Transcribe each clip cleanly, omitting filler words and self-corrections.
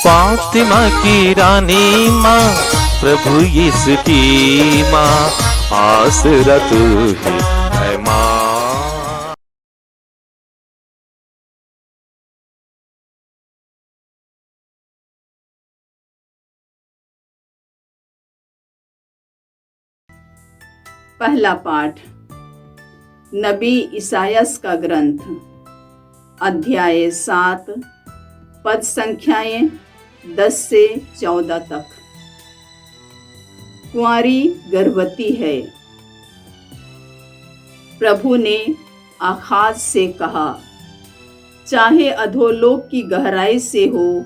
फातिमा की रानी माँ, प्रभु यीशु की माँ, आसरा तू ही है माँ। पहला पाठ नबी इसायास का ग्रंथ, अध्याय 7, पद संख्याएं 10 से 14 तक। कुंवारी गर्भवती है। प्रभु ने आकाश से कहा, चाहे अधोलोक की गहराई से हो,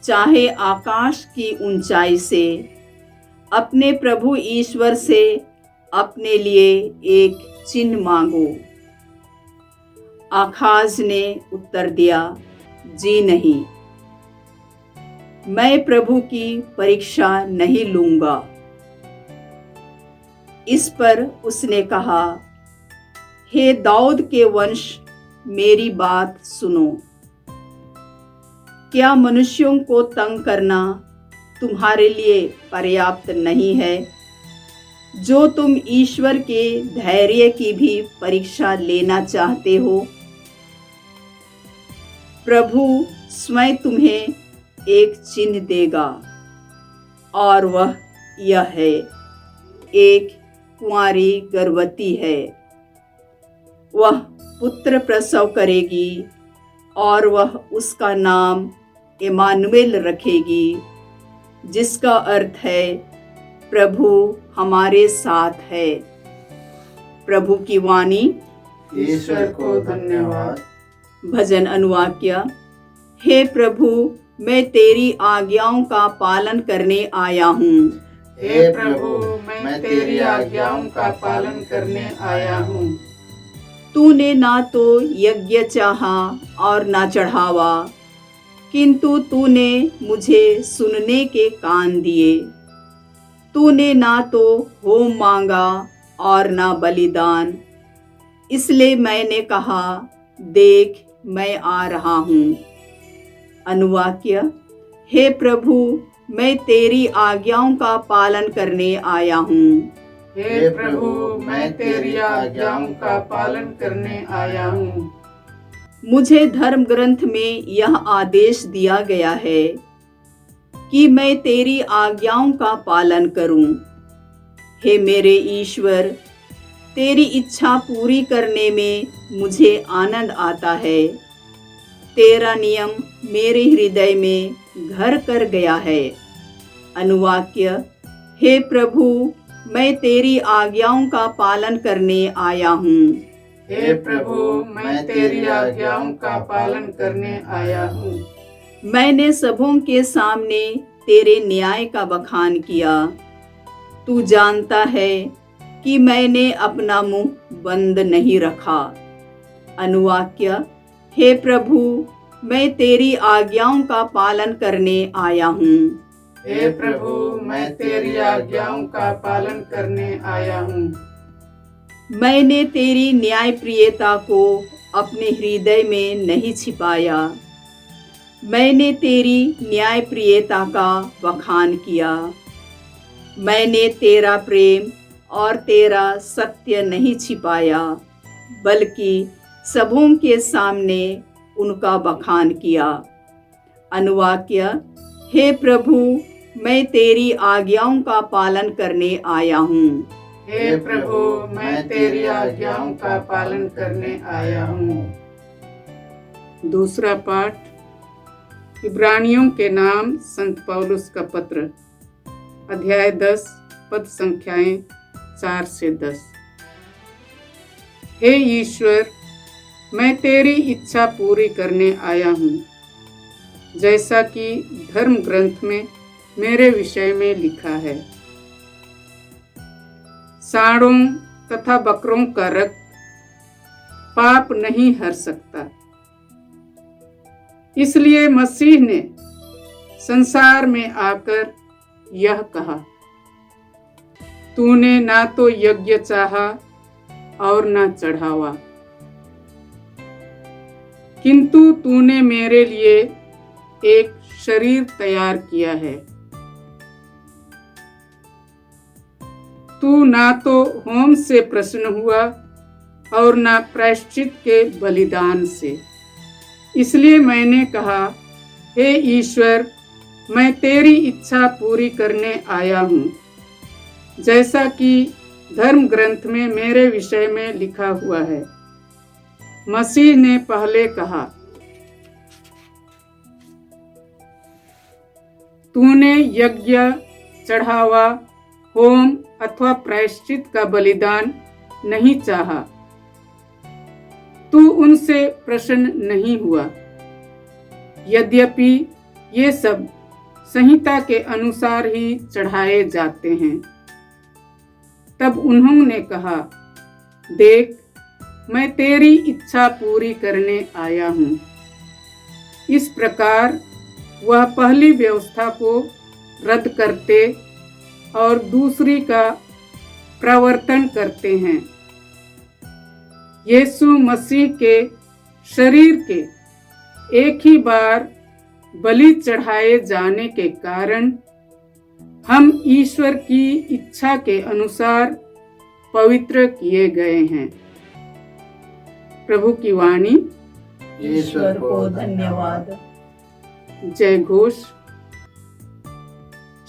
चाहे आकाश की ऊंचाई से, अपने प्रभु ईश्वर से अपने लिए एक चिन्ह मांगो। आकाश ने उत्तर दिया, जी नहीं, मैं प्रभु की परीक्षा नहीं लूंगा। इस पर उसने कहा, हे दाऊद के वंश, मेरी बात सुनो। क्या मनुष्यों को तंग करना तुम्हारे लिए पर्याप्त नहीं है, जो तुम ईश्वर के धैर्य की भी परीक्षा लेना चाहते हो? प्रभु स्वयं तुम्हें एक चिन्ह देगा, और वह यह है, एक कुंवारी गर्भवती है। वह पुत्र प्रसव करेगी और वह उसका नाम इम्मानुएल रखेगी, जिसका अर्थ है प्रभु हमारे साथ है। प्रभु की वाणी। ईश्वर को धन्यवाद। भजन अनुवाक्य। हे प्रभु, मैं तेरी आज्ञाओं का पालन करने आया हूँ। हे प्रभु, मैं तेरी आज्ञाओं का पालन करने आया हूँ। तूने ना तो यज्ञ चाहा और ना चढ़ावा, किंतु तूने मुझे सुनने के कान दिए। तूने ना तो होम मांगा और ना बलिदान, इसलिए मैंने कहा, देख मैं आ रहा हूँ। अनुवाक्य। हे प्रभु, मैं तेरी आज्ञाओं का पालन करने आया हूँ। हे प्रभु, मैं तेरी आज्ञाओं का पालन करने आया हूँ। मुझे धर्म ग्रंथ में यह आदेश दिया गया है कि मैं तेरी आज्ञाओं का पालन करूं। हे मेरे ईश्वर, तेरी इच्छा पूरी करने में मुझे आनंद आता है। तेरा नियम मेरे हृदय में घर कर गया है। अनुवाक्य। हे प्रभु, मैं तेरी आज्ञाओं का पालन करने आया हूँ। हे प्रभु, मैं तेरी आज्ञाओं का पालन करने आया हूँ। मैंने सबों के सामने तेरे न्याय का बखान किया। तू जानता है कि मैंने अपना मुंह बंद नहीं रखा। अनुवाक्य। हे प्रभु, मैं तेरी आज्ञाओं का पालन करने आया हूँ। हे प्रभु, मैं तेरी आज्ञाओं का पालन करने आया हूँ। मैंने तेरी न्यायप्रियता को अपने हृदय में नहीं छिपाया। मैंने तेरी न्यायप्रियता का बखान किया। मैंने तेरा प्रेम और तेरा सत्य नहीं छिपाया, बल्कि सबों के सामने उनका बखान किया। अनुवाक्य। हे प्रभु, मैं तेरी आज्ञाओं का पालन करने आया हूँ। हे प्रभु, मैं तेरी आज्ञाओं का पालन करने आया हूँ। दूसरा पाठ, इब्रानियों के नाम संत पौलुस का पत्र, अध्याय 10, पद संख्याएं 4 से 10। हे ईश्वर, मैं तेरी इच्छा पूरी करने आया हूँ, जैसा कि धर्म ग्रंथ में मेरे विषय में लिखा है। सांडों तथा बकरों का रक्त पाप नहीं हर सकता, इसलिए मसीह ने संसार में आकर यह कहा, तूने ना तो यज्ञ चाहा और ना चढ़ावा, किंतु तूने मेरे लिए एक शरीर तैयार किया है। तू ना तो होम से प्रसन्न हुआ और ना प्रायश्चित के बलिदान से। इसलिए मैंने कहा, हे ईश्वर, मैं तेरी इच्छा पूरी करने आया हूँ, जैसा कि धर्म ग्रंथ में मेरे विषय में लिखा हुआ है। मसीह ने पहले कहा, तूने यज्ञ, चढ़ावा, होम अथवा प्रायश्चित का बलिदान नहीं चाहा, तू उनसे प्रसन्न नहीं हुआ। यद्यपि ये सब संहिता के अनुसार ही चढ़ाए जाते हैं। तब उन्होंने कहा, देख, मैं तेरी इच्छा पूरी करने आया हूँ। इस प्रकार वह पहली व्यवस्था को रद्द करते और दूसरी का प्रवर्तन करते हैं। यीशु मसीह के शरीर के एक ही बार बलि चढ़ाए जाने के कारण हम ईश्वर की इच्छा के अनुसार पवित्र किए गए हैं। प्रभु की वाणी। ईश्वर को धन्यवाद। जय घोष।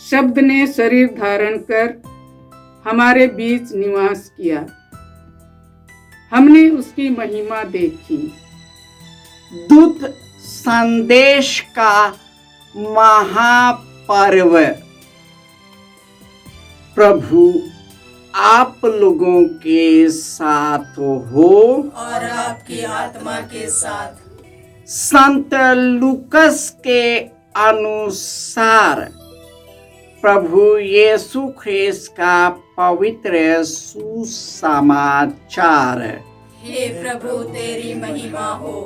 शब्द ने शरीर धारण कर हमारे बीच निवास किया। हमने उसकी महिमा देखी। दूत संदेश का महापर्व। प्रभु आप लोगों के साथ हो और आपकी आत्मा के साथ। संत लूकस के अनुसार प्रभु यीशु ख्रिस्त का पवित्र सुसमाचार। हे प्रभु, तेरी महिमा हो।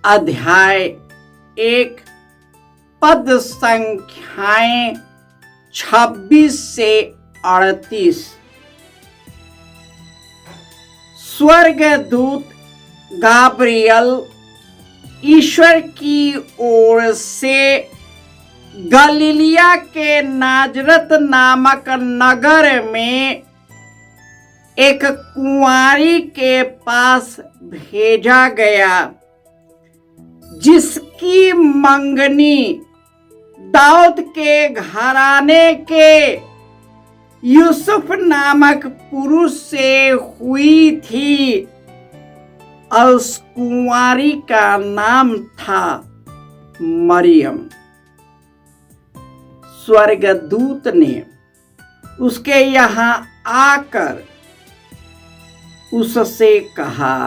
अध्याय 1 पद संख्याएं 26 से 38। स्वर्गदूत गाब्रियल ईश्वर की ओर से गलीलिया के नाजरत नामक नगर में एक कुंवारी के पास भेजा गया, जिसकी मंगनी दाऊद के घराने के यूसुफ नामक पुरुष से हुई थी, और उस कुंवारी का नाम था मरियम। स्वर्गदूत ने उसके यहाँ आकर उससे कहा,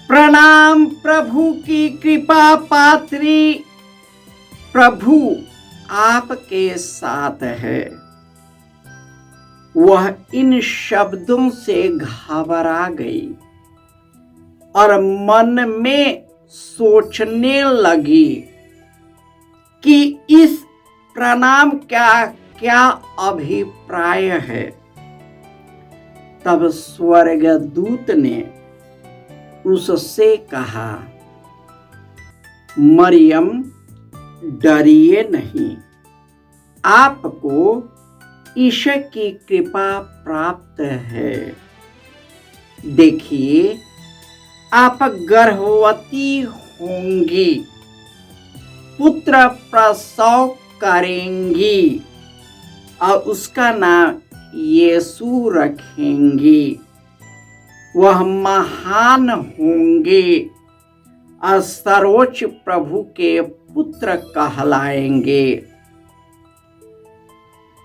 प्रणाम प्रभु की कृपा पात्री, प्रभु आपके साथ है। वह इन शब्दों से घबरा गई और मन में सोचने लगी कि इस प्रणाम का क्या अभिप्राय है। तब स्वर्गदूत ने उससे कहा, मरियम, डरिए नहीं, आपको ईश्वर की कृपा प्राप्त है। देखिए, आप गर्भवती होंगी, पुत्र प्रसव करेंगी और उसका नाम यीशु रखेंगी। वह महान होंगे और सर्वोच्च प्रभु के पुत्र कहलाएंगे।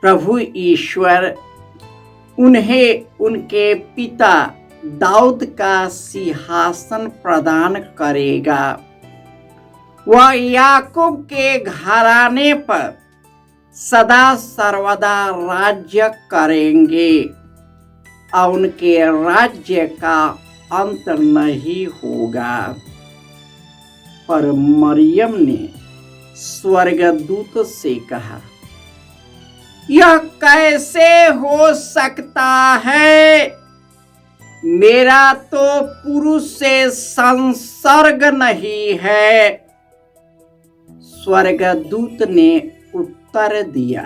प्रभु ईश्वर उन्हें उनके पिता दाऊद का सिंहासन प्रदान करेगा। वह याकूब के घराने पर सदा सर्वदा राज्य करेंगे और उनके राज्य का अंत नहीं होगा। पर मरियम ने स्वर्गदूत से कहा, यह कैसे हो सकता है? मेरा तो पुरुष से संसर्ग नहीं है। स्वर्गदूत ने उत्तर दिया,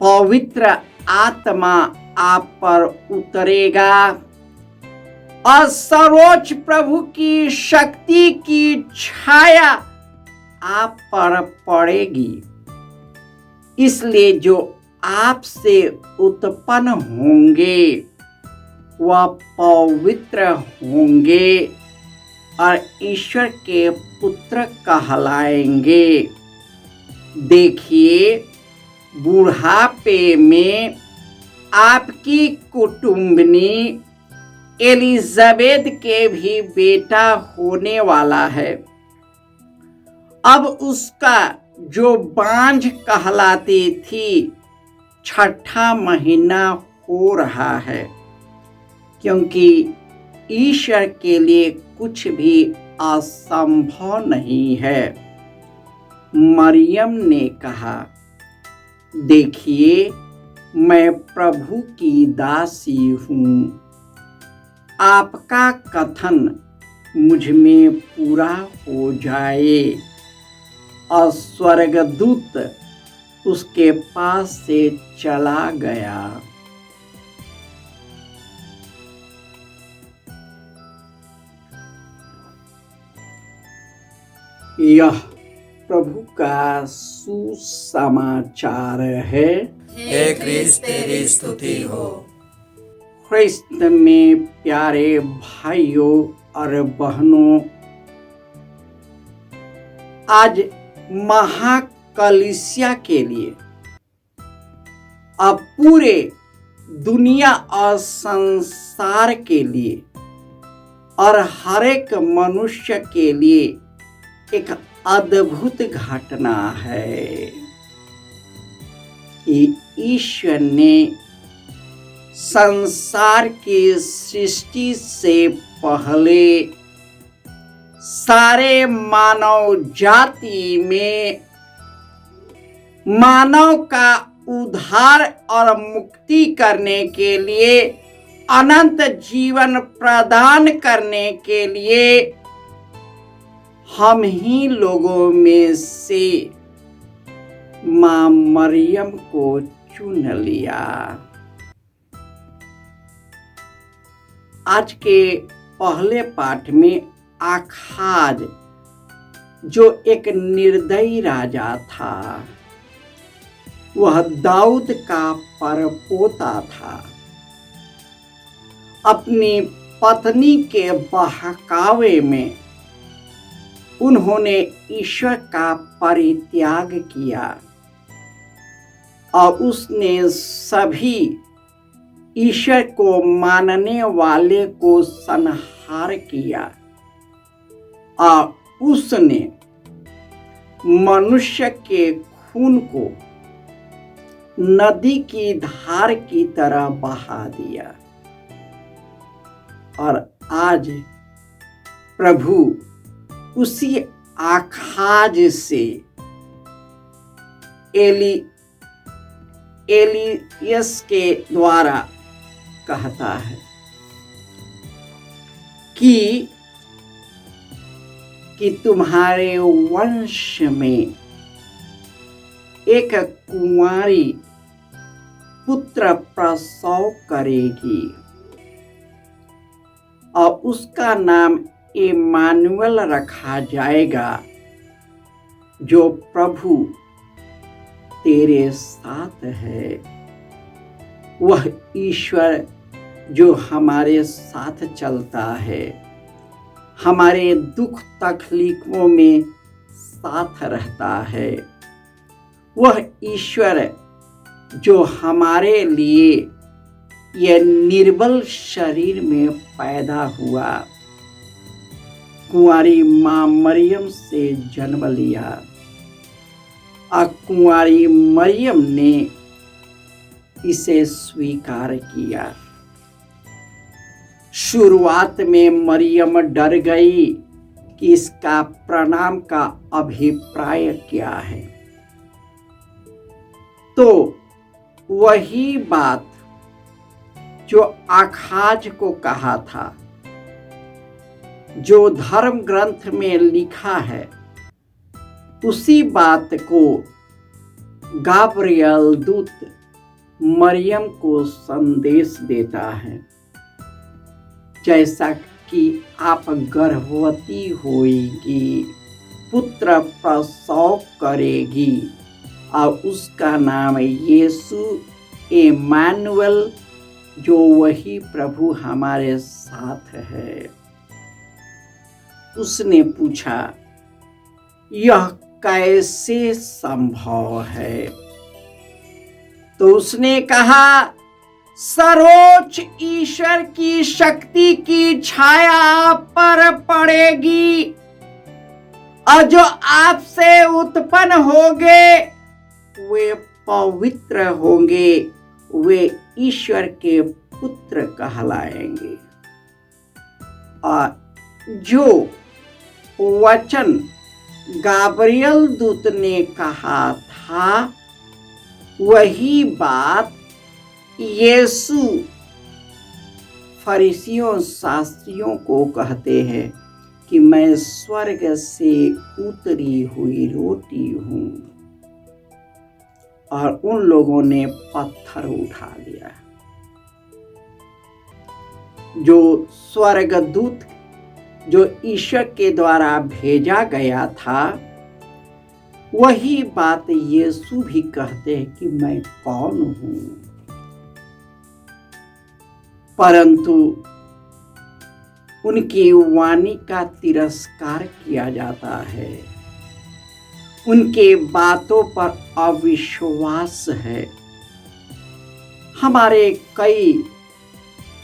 पवित्र आत्मा आप पर उतरेगा और सर्वोच्च प्रभु की शक्ति की छाया आप पर पड़ेगी। इसलिए जो आपसे उत्पन्न होंगे वह पवित्र होंगे और ईश्वर के पुत्र कहलाएंगे। देखिए, बुढ़ापे में आपकी कुटुंबनी एलिजाबेथ के भी बेटा होने वाला है। अब उसका जो बांझ कहलाती थी 6ठा महीना हो रहा है, क्योंकि ईश्वर के लिए कुछ भी असंभव नहीं है। मरियम ने कहा, देखिए, मैं प्रभु की दासी हूँ, आपका कथन मुझ में पूरा हो जाए। और स्वर्गदूत उसके पास से चला गया। यह प्रभु का सुसमाचार है। हे क्रिस्त तेरी स्तुति हो। ख्रिस्त में प्यारे भाइयों और बहनों, आज महाकलीसिया के लिए अब पूरे दुनिया और संसार के लिए और हर एक मनुष्य के लिए एक अद्भुत घटना है कि ईश्वर ने संसार की सृष्टि से पहले सारे मानव जाति में मानव का उद्धार और मुक्ति करने के लिए, अनंत जीवन प्रदान करने के लिए हम ही लोगों में से मां मरियम को चुन लिया। आज के पहले पाठ में आखाज, जो एक निर्दयी राजा था, वह दाऊद का परपोता था, अपनी पत्नी के बहकावे में उन्होंने ईश्वर का परित्याग किया और उसने सभी ईश्वर को मानने वाले को संहार किया और उसने मनुष्य के खून को नदी की धार की तरह बहा दिया। और आज प्रभु उसी आखाज से एलियस के द्वारा कहता है कि तुम्हारे वंश में एक कुंवारी पुत्र प्रसव करेगी और उसका नाम इम्मानुएल रखा जाएगा, जो प्रभु तेरे साथ है। वह ईश्वर जो हमारे साथ चलता है, हमारे दुख तकलीफों में साथ रहता है। वह ईश्वर जो हमारे लिए यह निर्बल शरीर में पैदा हुआ, कुंवारी मां मरियम से जन्म लिया और कुंवारी मरियम ने इसे स्वीकार किया। शुरुआत में मरियम डर गई कि इसका प्रणाम का अभिप्राय क्या है, तो वही बात जो आखाज को कहा था, जो धर्म ग्रंथ में लिखा है, उसी बात को गाब्रियल दूत मरियम को संदेश देता है। जैसा कि आप गर्भवती होएगी, पुत्र प्रसव करेगी और उसका नाम यीशु इम्मानुएल, जो वही प्रभु हमारे साथ है। उसने पूछा, यह कैसे संभव है? तो उसने कहा, सर्वोच्च ईश्वर की शक्ति की छाया आप पर पड़ेगी और जो आपसे उत्पन्न होंगे वे पवित्र होंगे, वे ईश्वर के पुत्र कहलाएंगे। और जो वचन गाब्रियल दूत ने कहा था, वही बात यीशु फरीसियों शास्त्रियों को कहते हैं कि मैं स्वर्ग से उतरी हुई रोटी हूं। और उन लोगों ने पत्थर उठा लिया। जो स्वर्गदूत जो ईश्वर के द्वारा भेजा गया था, वही बात यीशु भी कहते हैं कि मैं कौन हूं। परंतु उनकी वाणी का तिरस्कार किया जाता है, उनके बातों पर अविश्वास है। हमारे कई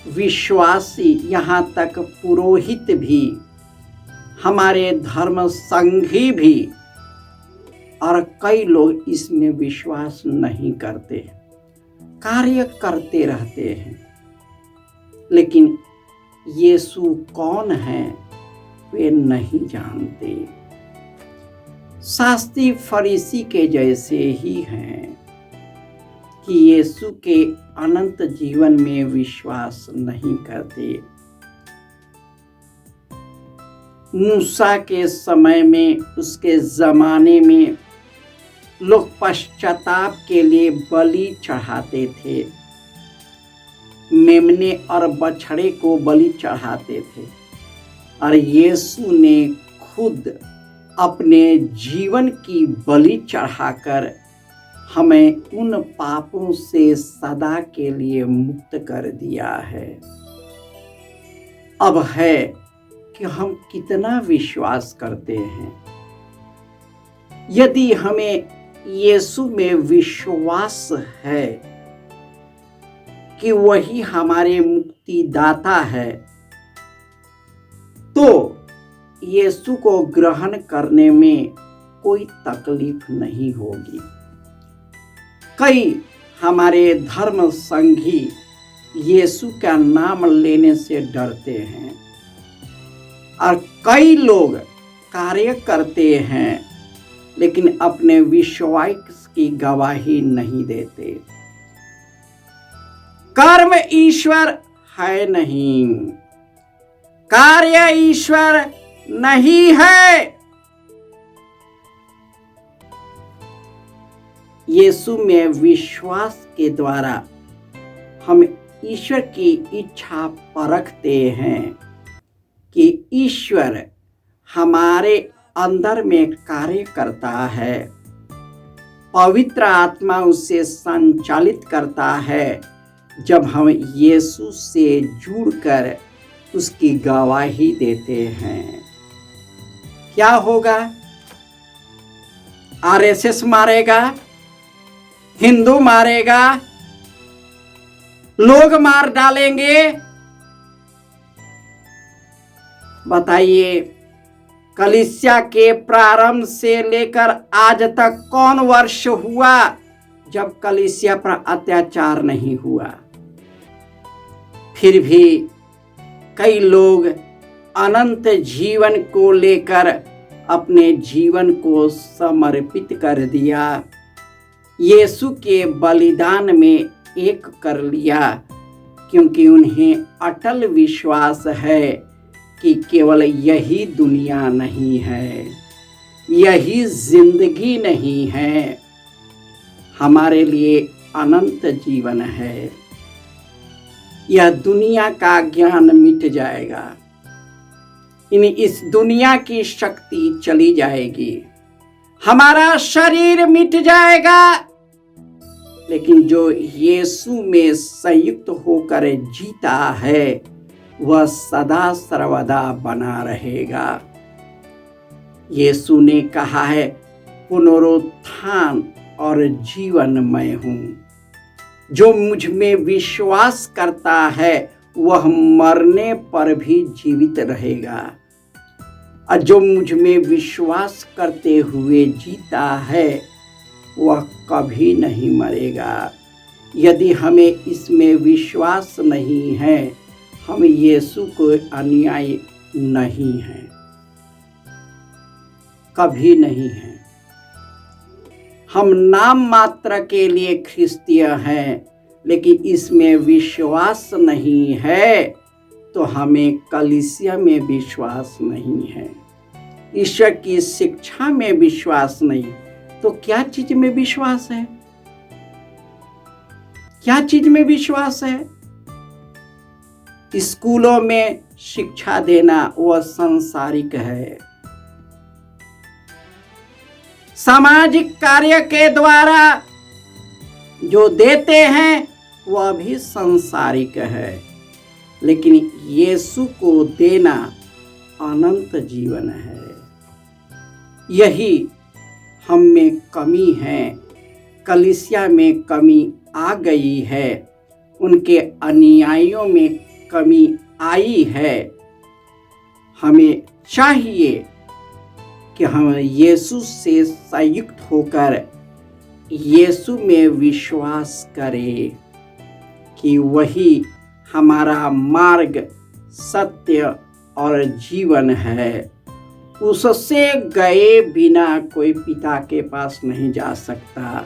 विश्वासी, यहाँ तक पुरोहित भी, हमारे धर्म संघी भी, और कई लोग इसमें विश्वास नहीं करते, कार्य करते रहते हैं, लेकिन यीशु कौन है वे नहीं जानते। शास्त्री फरीसी के जैसे ही हैं कि यीशु के अनंत जीवन में विश्वास नहीं करते। मूसा के समय में, उसके जमाने में लोग पश्चाताप के लिए बलि चढ़ाते थे, मेमने और बछड़े को बलि चढ़ाते थे। और यीशु ने खुद अपने जीवन की बलि चढ़ाकर हमें उन पापों से सदा के लिए मुक्त कर दिया है। अब है कि हम कितना विश्वास करते हैं। यदि हमें यीशु में विश्वास है कि वही हमारे मुक्तिदाता है, तो यीशु को ग्रहण करने में कोई तकलीफ नहीं होगी। कई हमारे धर्म संघी यीशु का नाम लेने से डरते हैं और कई लोग कार्य करते हैं लेकिन अपने विश्वास की गवाही नहीं देते। कर्म ईश्वर है नहीं, कार्य ईश्वर नहीं है। यीशु में विश्वास के द्वारा हम ईश्वर की इच्छा परखते हैं कि ईश्वर हमारे अंदर में कार्य करता है, पवित्र आत्मा उसे संचालित करता है जब हम यीशु से जुड़कर उसकी गवाही देते हैं। क्या होगा? आरएसएस मारेगा, हिंदू मारेगा, लोग मार डालेंगे। बताइए, कलीसिया के प्रारंभ से लेकर आज तक कौन वर्ष हुआ जब कलीसिया पर अत्याचार नहीं हुआ? फिर भी कई लोग अनंत जीवन को लेकर अपने जीवन को समर्पित कर दिया, यीशु के बलिदान में एक कर लिया क्योंकि उन्हें अटल विश्वास है कि केवल यही दुनिया नहीं है, यही जिंदगी नहीं है, हमारे लिए अनंत जीवन है। यह दुनिया का ज्ञान मिट जाएगा, इस दुनिया की शक्ति चली जाएगी, हमारा शरीर मिट जाएगा, लेकिन जो यीशु में संयुक्त होकर जीता है वह सदा सर्वदा बना रहेगा। यीशु ने कहा है, पुनरुत्थान और जीवन मैं हूँ। जो मुझ में विश्वास करता है वह मरने पर भी जीवित रहेगा, और जो मुझ में विश्वास करते हुए जीता है वह कभी नहीं मरेगा। यदि हमें इसमें विश्वास नहीं है, हम यीशु को अनुयायी नहीं हैं, कभी नहीं हैं। हम नाम मात्र के लिए ख्रिस्तीय हैं, लेकिन इसमें विश्वास नहीं है तो हमें कलीसिया में विश्वास नहीं है, ईश्वर की शिक्षा में विश्वास नहीं। तो क्या चीज में विश्वास है? क्या चीज में विश्वास है? स्कूलों में शिक्षा देना वह सांसारिक है, सामाजिक कार्य के द्वारा जो देते हैं वह भी सांसारिक है, लेकिन यीशु को देना अनंत जीवन है। यही हम में कमी है, कलीसिया में कमी आ गई है, उनके अनुयायियों में कमी आई है। हमें चाहिए कि हम यीशु से संयुक्त होकर यीशु में विश्वास करें कि वही हमारा मार्ग, सत्य और जीवन है। उससे गए बिना कोई पिता के पास नहीं जा सकता।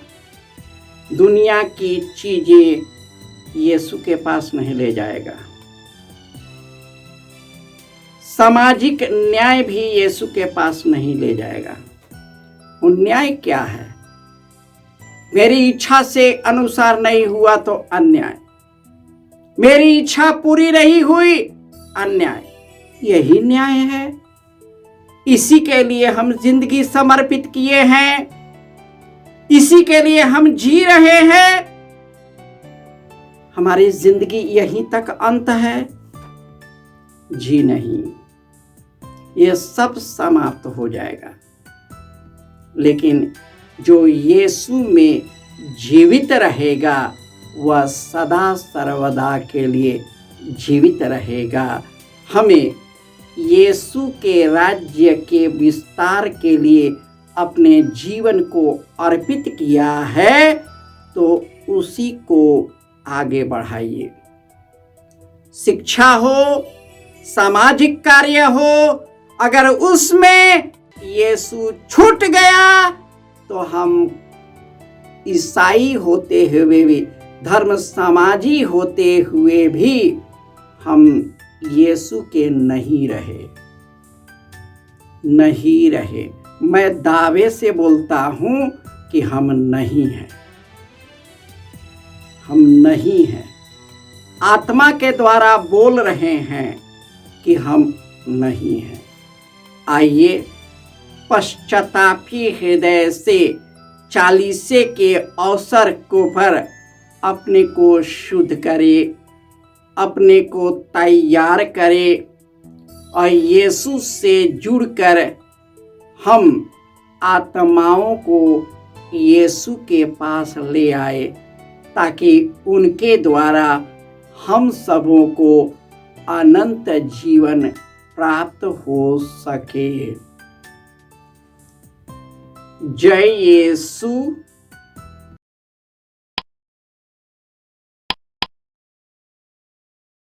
दुनिया की चीजें यीशु के पास नहीं ले जाएगा। सामाजिक न्याय भी यीशु के पास नहीं ले जाएगा। वो न्याय क्या है? मेरी इच्छा से अनुसार नहीं हुआ तो अन्याय, मेरी इच्छा पूरी नहीं हुई अन्याय, यही न्याय है। इसी के लिए हम जिंदगी समर्पित किए हैं, इसी के लिए हम जी रहे हैं। हमारी जिंदगी यहीं तक अंत है? जी नहीं, ये सब समाप्त हो जाएगा। लेकिन जो यीशु में जीवित रहेगा वह सदा सर्वदा के लिए जीवित रहेगा। हमें यीशु के राज्य के विस्तार के लिए अपने जीवन को अर्पित किया है, तो उसी को आगे बढ़ाइए। शिक्षा हो, सामाजिक कार्य हो, अगर उसमें यीशु छूट गया तो हम ईसाई होते हुए भी, धर्म समाजी होते हुए भी हम यीशु के नहीं रहे। मैं दावे से बोलता हूं कि हम नहीं हैं, हम नहीं हैं। आत्मा के द्वारा बोल रहे हैं कि हम नहीं हैं। आइए पश्चातापी हृदय से 40 के अवसर को पर अपने को शुद्ध करे, अपने को तैयार करे और यीशु से जुड़कर हम आत्माओं को यीशु के पास ले आए, ताकि उनके द्वारा हम सबों को अनंत जीवन प्राप्त हो सके। जय यीशु।